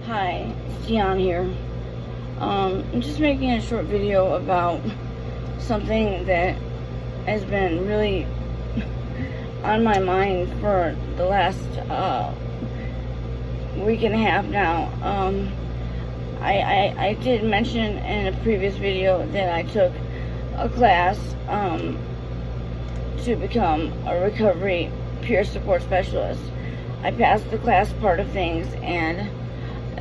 Hi, it's Dion here. I'm just making a short video about something that has been really on my mind for the last week and a half now. I did mention in a previous video that I took a class to become a recovery peer support specialist. I passed the class part of things, and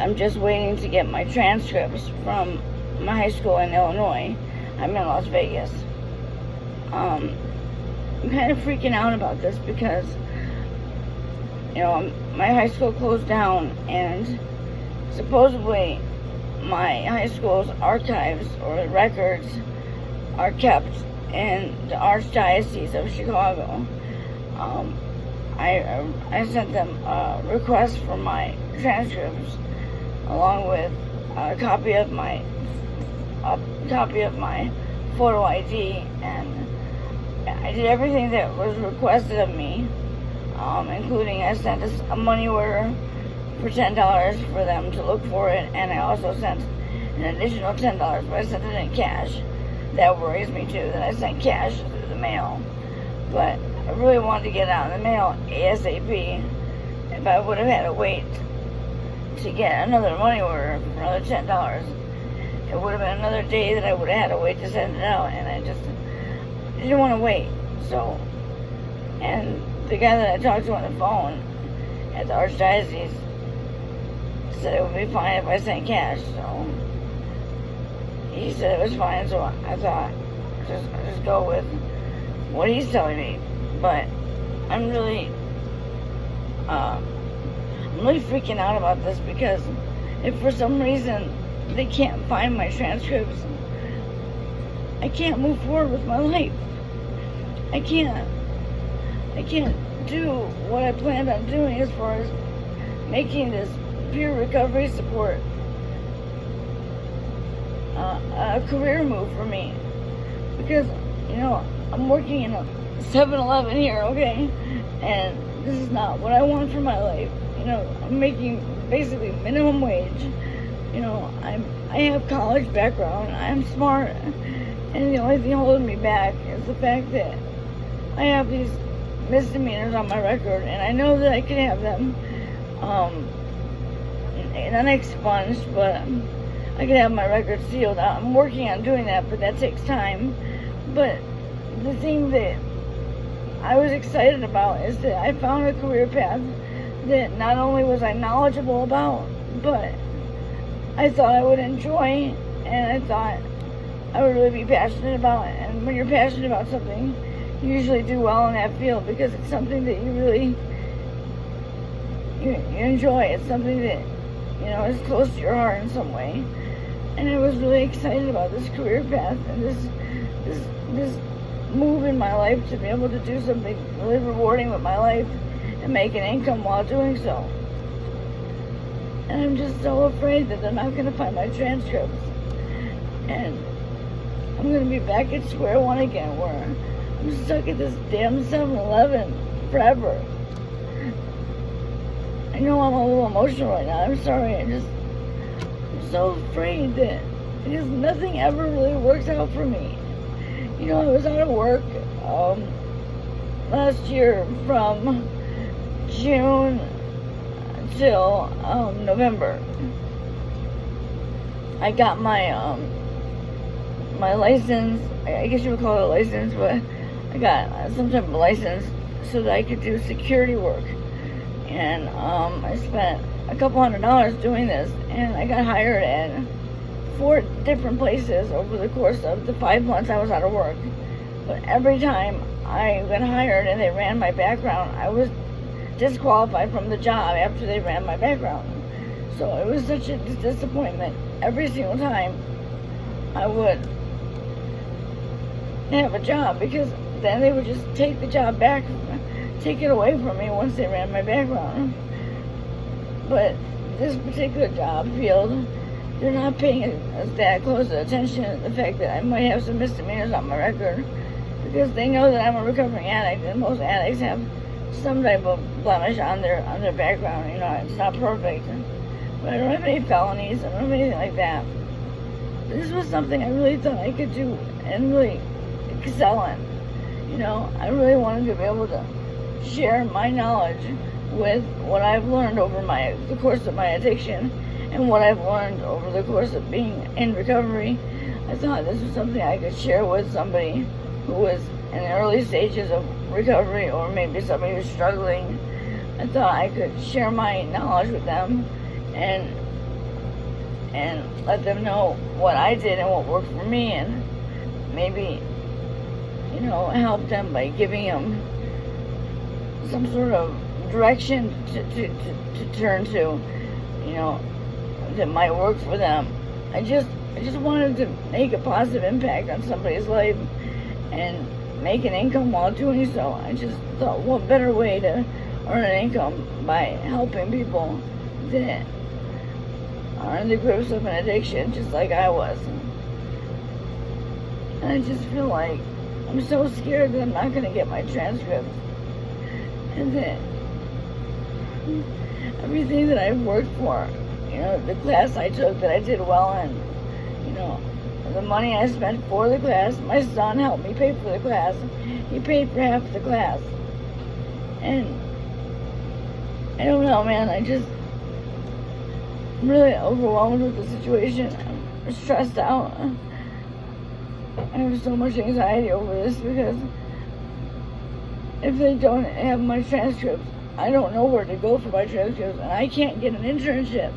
I'm just waiting to get my transcripts from my high school in Illinois. I'm in Las Vegas. I'm kind of freaking out about this because, you know, my high school closed down, and supposedly my high school's archives or records are kept in the Archdiocese of Chicago. I sent them a request for my transcripts along with a copy of my photo ID, and I did everything that was requested of me, including I sent a money order for $10 for them to look for it, and I also sent an additional $10, but I sent it in cash. That worries me too, that I sent cash through the mail. But I really wanted to get it out in the mail ASAP. If I would have had to wait to get another money order for another $10, it would have been another day that I would have had to wait to send it out, and I just didn't want to wait. So, and the guy that I talked to on the phone at the Archdiocese said it would be fine if I sent cash, so he said it was fine, so I thought just go with what he's telling me. But I'm really freaking out about this, because if for some reason they can't find my transcripts, I can't move forward with my life. I can't do what I planned on doing as far as making this peer recovery support a career move for me. Because, you know, I'm working in a 7-Eleven here, okay? And this is not what I want for my life. You know, I'm making basically minimum wage. You know, I have college background, I'm smart, and the only thing holding me back is the fact that I have these misdemeanors on my record, and I know that I can have them unexpunged, but I can have my record sealed. I'm working on doing that, but that takes time. But the thing that I was excited about is that I found a career path that not only was I knowledgeable about, but I thought I would enjoy, and I thought I would really be passionate about it. And when you're passionate about something, you usually do well in that field, because it's something that you really you enjoy. It's something that, you know, is close to your heart in some way. And I was really excited about this career path and this move in my life to be able to do something really rewarding with my life and make an income while doing so. And I'm just so afraid that they're not going to find my transcripts, and I'm going to be back at square one again, where I'm stuck at this damn 7-Eleven forever. I know I'm a little emotional right now, I'm sorry. I'm so afraid that, because nothing ever really works out for me. You know, I was out of work last year from June until November. I got my my license. I guess you would call it a license, but I got some type of license so that I could do security work. And I spent a couple $100 doing this, and I got hired at 4 different places over the course of the 5 months I was out of work. But every time I got hired and they ran my background, I was disqualified from the job after they ran my background. So it was such a disappointment every single time I would have a job, because then they would just take the job back, take it away from me once they ran my background. But this particular job field, they're not paying that close attention to the fact that I might have some misdemeanors on my record, because they know that I'm a recovering addict, and most addicts have some type of blemish on their background. You know, it's not perfect, But I don't have any felonies. I don't have anything like that. This was something I really thought I could do and really excel in. You know, I really wanted to be able to share my knowledge with what I've learned over the course of my addiction and what I've learned over the course of being in recovery. I thought this was something I could share with somebody who was in the early stages of recovery, or maybe somebody who's struggling. I thought I could share my knowledge with them and let them know what I did and what worked for me, and maybe, you know, help them by giving them some sort of direction to turn to, you know, that might work for them. I just wanted to make a positive impact on somebody's life and make an income while doing so. I just thought, what better way to earn an income by helping people that are in the grips of an addiction just like I was. And I just feel like I'm so scared that I'm not going to get my transcripts, and that everything that I've worked for, you know, the class I took that I did well in, you know, the money I spent for the class, my son helped me pay for the class. He paid for half the class. And I don't know, man, I'm really overwhelmed with the situation. I'm stressed out. I have so much anxiety over this because if they don't have my transcripts, I don't know where to go for my transcripts, and I can't get an internship.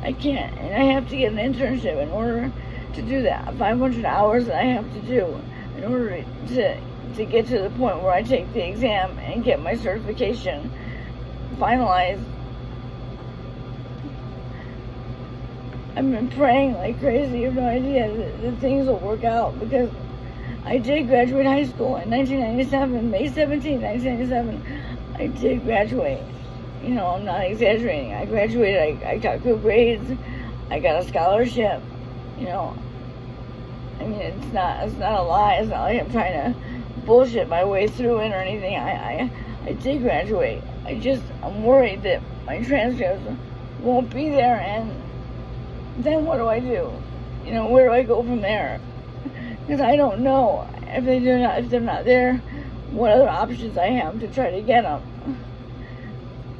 I can't, and I have to get an internship in order to do that. 500 hours that I have to do in order to get to the point where I take the exam and get my certification finalized. I've been praying like crazy. You have no idea that things will work out, because I did graduate high school in 1997, May 17, 1997. I did graduate. You know, I'm not exaggerating. I graduated. I got good grades. I got a scholarship. You know, I mean, it's not a lie. It's not like I'm trying to bullshit my way through it or anything. I did graduate. I'm worried that my transcripts won't be there, and then what do I do? You know, where do I go from there? Because I don't know if they're not there, what other options I have to try to get them.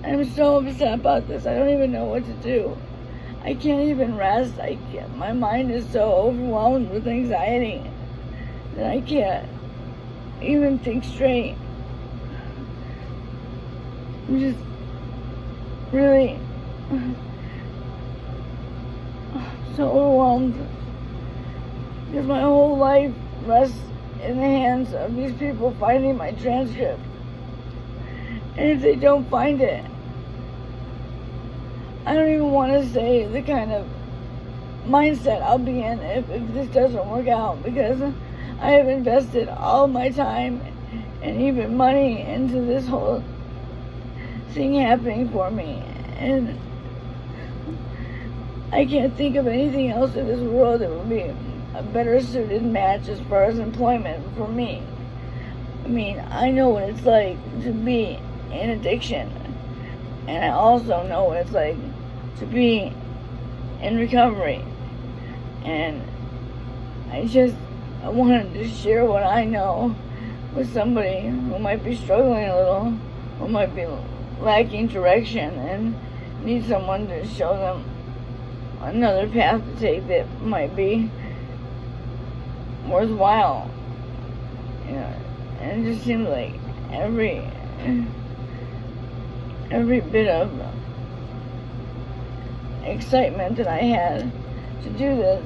I'm so upset about this. I don't even know what to do. I can't even rest. My mind is so overwhelmed with anxiety that I can't even think straight. I'm just really so overwhelmed, because my whole life rests in the hands of these people finding my transcript. And if they don't find it, I don't even want to say the kind of mindset I'll be in if this doesn't work out, because I have invested all my time and even money into this whole thing happening for me. And I can't think of anything else in this world that would be a better suited match as far as employment for me. I mean, I know what it's like to be in addiction, and I also know what it's like to be in recovery. And I wanted to share what I know with somebody who might be struggling a little, who might be lacking direction and need someone to show them another path to take that might be worthwhile. You know, and it just seems like every bit of excitement that I had to do this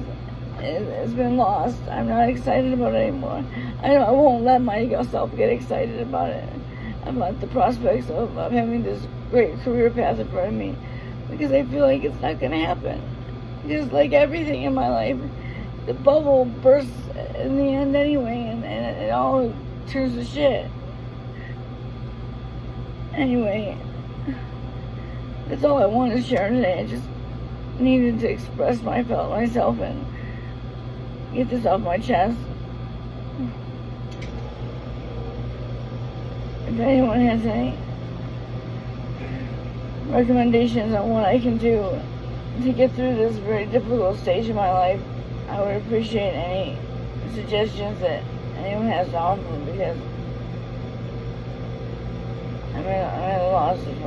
has been lost. I'm not excited about it anymore. I won't let myself get excited about it, about the prospects of having this great career path in front of me, because I feel like it's not going to happen. Just like everything in my life, the bubble bursts in the end anyway, and it all turns to shit. Anyway, that's all I wanted to share today. I just needed to express myself and get this off my chest. If anyone has any recommendations on what I can do to get through this very difficult stage of my life, I would appreciate any suggestions that anyone has to offer, because I'm at a loss of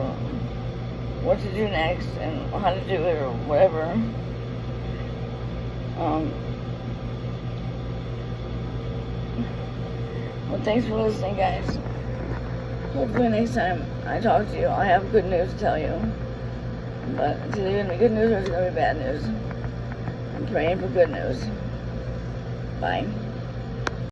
what to do next and how to do it or whatever. Well, thanks for listening, guys. Hopefully next time I talk to you, I'll have good news to tell you. But it's either going to be good news or it's going to be bad news. I'm praying for good news. Bye.